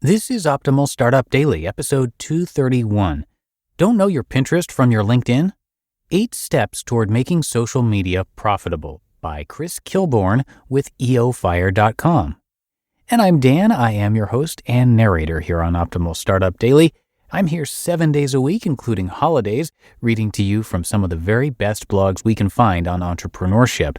This is Optimal Startup Daily, episode 231. Don't know your Pinterest from your LinkedIn? 8 Steps Toward Making Social Media Profitable by Chris Kilborn with eofire.com. And I'm Dan. I am your host and narrator here on Optimal Startup Daily. I'm here 7 days a week, including holidays, reading to you from some of the very best blogs we can find on entrepreneurship.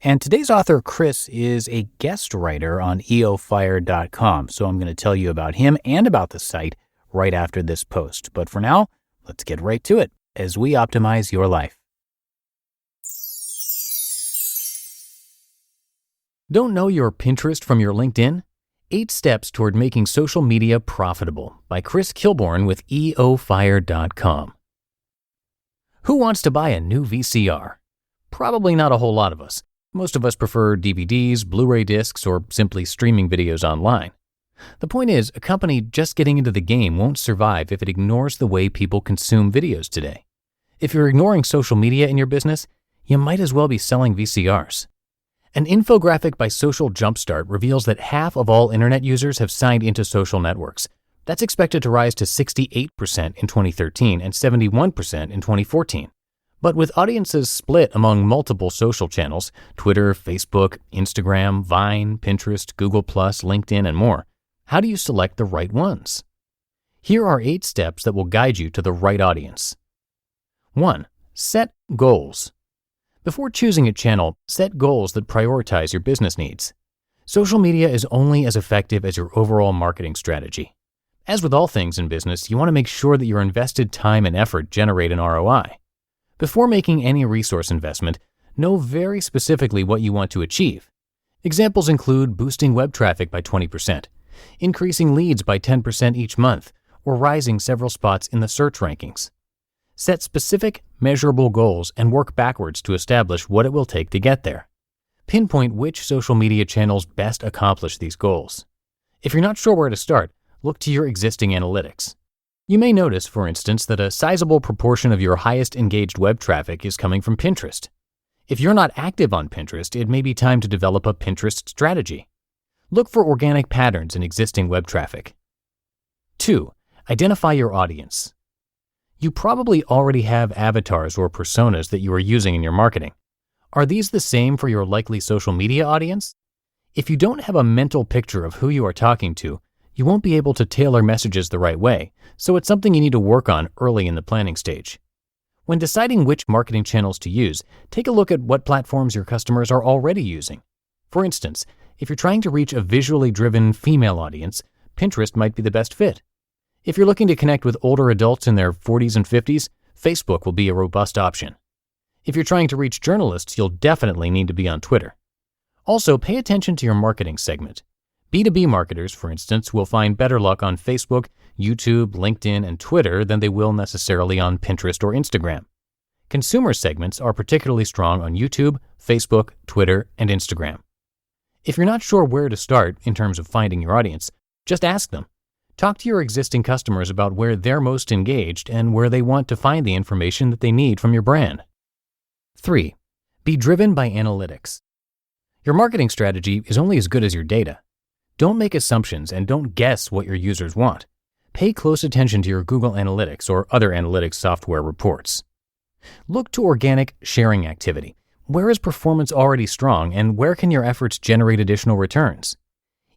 And today's author, Chris, is a guest writer on eofire.com, so I'm going to tell you about him and about the site right after this post. But for now, let's get right to it as we optimize your life. Don't know your Pinterest from your LinkedIn? 8 Steps Toward Making Social Media Profitable by Chris Kilborn with eofire.com. Who wants to buy a new VCR? Probably not a whole lot of us. Most of us prefer DVDs, Blu-ray discs, or simply streaming videos online. The point is, a company just getting into the game won't survive if it ignores the way people consume videos today. If you're ignoring social media in your business, you might as well be selling VCRs. An infographic by Social Jumpstart reveals that half of all internet users have signed into social networks. That's expected to rise to 68% in 2013 and 71% in 2014. But with audiences split among multiple social channels, Twitter, Facebook, Instagram, Vine, Pinterest, Google+, LinkedIn, and more, how do you select the right ones? Here are 8 steps that will guide you to the right audience. 1. Set goals. Before choosing a channel, set goals that prioritize your business needs. Social media is only as effective as your overall marketing strategy. As with all things in business, you want to make sure that your invested time and effort generate an ROI. Before making any resource investment, know very specifically what you want to achieve. Examples include boosting web traffic by 20%, increasing leads by 10% each month, or rising several spots in the search rankings. Set specific, measurable goals and work backwards to establish what it will take to get there. Pinpoint which social media channels best accomplish these goals. If you're not sure where to start, look to your existing analytics. You may notice, for instance, that a sizable proportion of your highest engaged web traffic is coming from Pinterest. If you're not active on Pinterest, it may be time to develop a Pinterest strategy. Look for organic patterns in existing web traffic. 2. Identify your audience. You probably already have avatars or personas that you are using in your marketing. Are these the same for your likely social media audience? If you don't have a mental picture of who you are talking to, you won't be able to tailor messages the right way, so it's something you need to work on early in the planning stage. When deciding which marketing channels to use, take a look at what platforms your customers are already using. For instance, if you're trying to reach a visually driven female audience, Pinterest might be the best fit. If you're looking to connect with older adults in their 40s and 50s, Facebook will be a robust option. If you're trying to reach journalists, you'll definitely need to be on Twitter. Also, pay attention to your marketing segment. B2B marketers, for instance, will find better luck on Facebook, YouTube, LinkedIn, and Twitter than they will necessarily on Pinterest or Instagram. Consumer segments are particularly strong on YouTube, Facebook, Twitter, and Instagram. If you're not sure where to start in terms of finding your audience, just ask them. Talk to your existing customers about where they're most engaged and where they want to find the information that they need from your brand. 3. Be driven by analytics. Your marketing strategy is only as good as your data. Don't make assumptions and don't guess what your users want. Pay close attention to your Google Analytics or other analytics software reports. Look to organic sharing activity. Where is performance already strong and where can your efforts generate additional returns?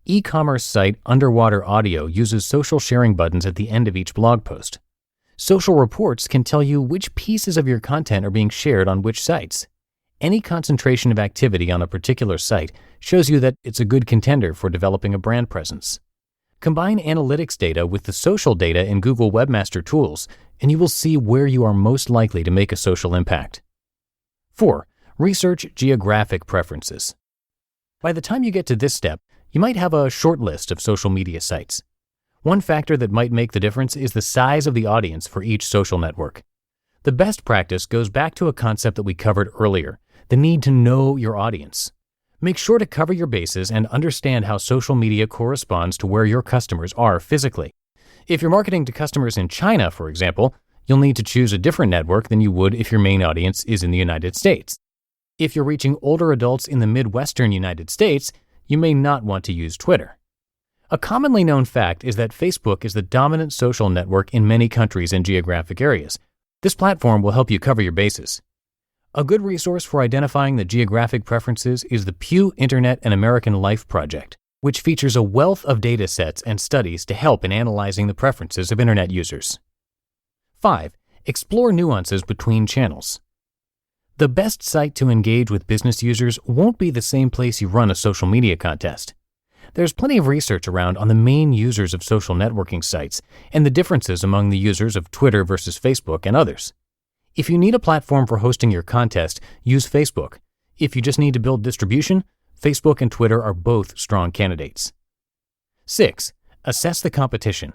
E-commerce site Underwater Audio uses social sharing buttons at the end of each blog post. Social reports can tell you which pieces of your content are being shared on which sites. Any concentration of activity on a particular site shows you that it's a good contender for developing a brand presence. Combine analytics data with the social data in Google Webmaster Tools, and you will see where you are most likely to make a social impact. 4. Research geographic preferences. By the time you get to this step, you might have a short list of social media sites. One factor that might make the difference is the size of the audience for each social network. The best practice goes back to a concept that we covered earlier, the need to know your audience. Make sure to cover your bases and understand how social media corresponds to where your customers are physically. If you're marketing to customers in China, for example, you'll need to choose a different network than you would if your main audience is in the United States. If you're reaching older adults in the Midwestern United States, you may not want to use Twitter. A commonly known fact is that Facebook is the dominant social network in many countries and geographic areas. This platform will help you cover your bases. A good resource for identifying the geographic preferences is the Pew Internet and American Life Project, which features a wealth of data sets and studies to help in analyzing the preferences of Internet users. 5. Explore nuances between channels. The best site to engage with business users won't be the same place you run a social media contest. There's plenty of research around on the main users of social networking sites and the differences among the users of Twitter versus Facebook and others. If you need a platform for hosting your contest, use Facebook. If you just need to build distribution, Facebook and Twitter are both strong candidates. 6. Assess the competition.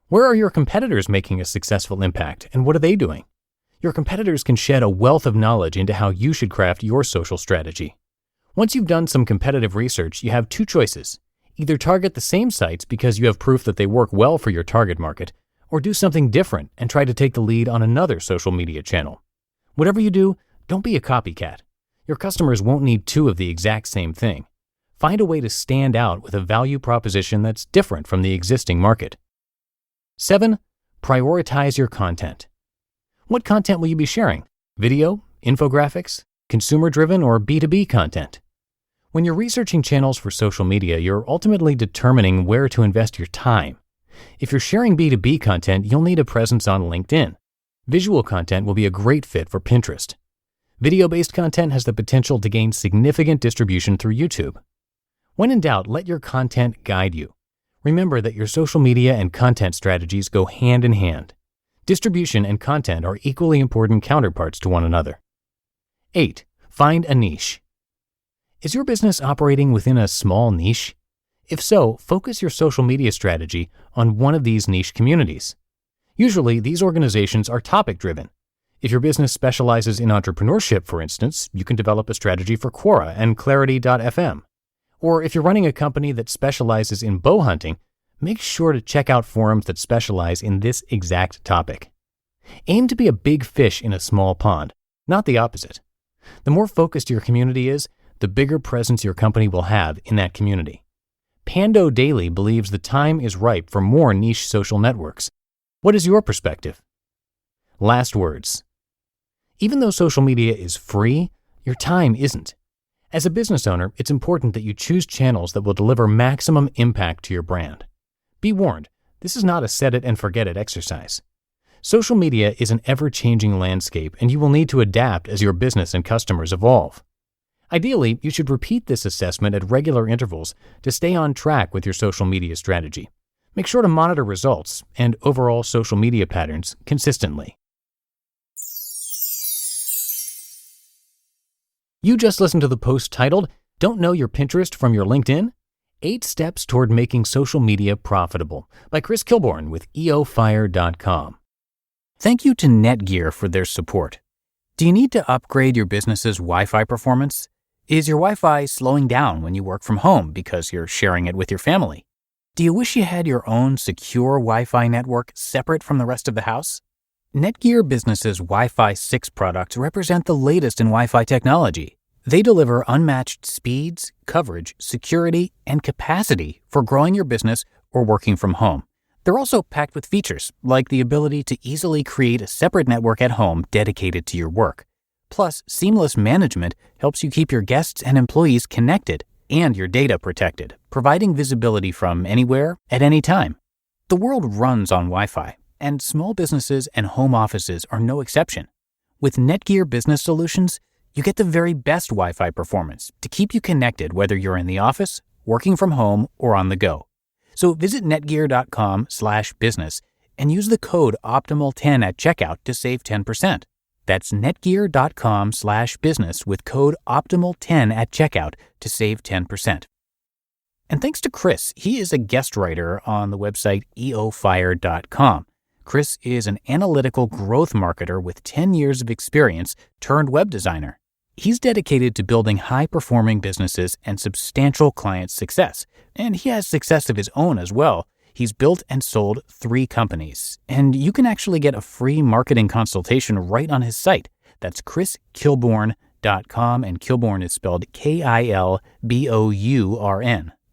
Where are your competitors making a successful impact, and what are they doing? Your competitors can shed a wealth of knowledge into how you should craft your social strategy. Once you've done some competitive research, you have two choices. Either target the same sites because you have proof that they work well for your target market, or do something different and try to take the lead on another social media channel. Whatever you do, don't be a copycat. Your customers won't need two of the exact same thing. Find a way to stand out with a value proposition that's different from the existing market. 7. Prioritize your content. What content will you be sharing? Video, infographics, consumer-driven, or B2B content? When you're researching channels for social media, you're ultimately determining where to invest your time. If you're sharing B2B content, you'll need a presence on LinkedIn. Visual content will be a great fit for Pinterest. Video-based content has the potential to gain significant distribution through YouTube. When in doubt, let your content guide you. Remember that your social media and content strategies go hand in hand. Distribution and content are equally important counterparts to one another. 8. Find a niche. Is your business operating within a small niche? If so, focus your social media strategy on one of these niche communities. Usually, these organizations are topic-driven. If your business specializes in entrepreneurship, for instance, you can develop a strategy for Quora and Clarity.fm. Or if you're running a company that specializes in bow hunting, make sure to check out forums that specialize in this exact topic. Aim to be a big fish in a small pond, not the opposite. The more focused your community is, the bigger presence your company will have in that community. Pando Daily believes the time is ripe for more niche social networks. What is your perspective? Last words. Even though social media is free, your time isn't. As a business owner, it's important that you choose channels that will deliver maximum impact to your brand. Be warned, this is not a set-it-and-forget-it exercise. Social media is an ever-changing landscape, and you will need to adapt as your business and customers evolve. Ideally, you should repeat this assessment at regular intervals to stay on track with your social media strategy. Make sure to monitor results and overall social media patterns consistently. You just listened to the post titled, "Don't Know Your Pinterest from Your LinkedIn? 8 Steps Toward Making Social Media Profitable" by Chris Kilborn with eofire.com. Thank you to Netgear for their support. Do you need to upgrade your business's Wi-Fi performance? Is your Wi-Fi slowing down when you work from home because you're sharing it with your family? Do you wish you had your own secure Wi-Fi network separate from the rest of the house? Netgear Business's Wi-Fi 6 products represent the latest in Wi-Fi technology. They deliver unmatched speeds, coverage, security, and capacity for growing your business or working from home. They're also packed with features, like the ability to easily create a separate network at home dedicated to your work. Plus, seamless management helps you keep your guests and employees connected and your data protected, providing visibility from anywhere at any time. The world runs on Wi-Fi, and small businesses and home offices are no exception. With Netgear Business Solutions, you get the very best Wi-Fi performance to keep you connected whether you're in the office, working from home, or on the go. So visit netgear.com/business and use the code OPTIMAL10 at checkout to save 10%. That's netgear.com/business with code OPTIMAL10 at checkout to save 10%. And thanks to Chris, he is a guest writer on the website eofire.com. Chris is an analytical growth marketer with 10 years of experience turned web designer. He's dedicated to building high-performing businesses and substantial client success, and he has success of his own as well. He's built and sold 3 companies, and you can actually get a free marketing consultation right on his site. That's chriskilborn.com, and Kilborn is spelled Kilbourn.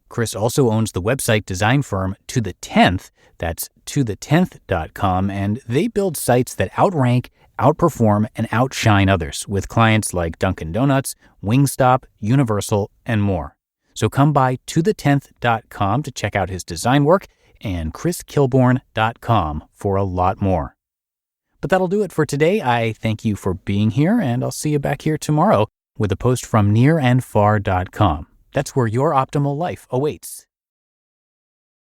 Chris also owns the website design firm To The 10th, that's tothetenth.com, and they build sites that outrank, outperform, and outshine others with clients like Dunkin' Donuts, Wingstop, Universal, and more. So come by tothetenth.com to check out his design work and chriskilborn.com for a lot more. But that'll do it for today. I thank you for being here, and I'll see you back here tomorrow with a post from nearandfar.com. That's where your optimal life awaits.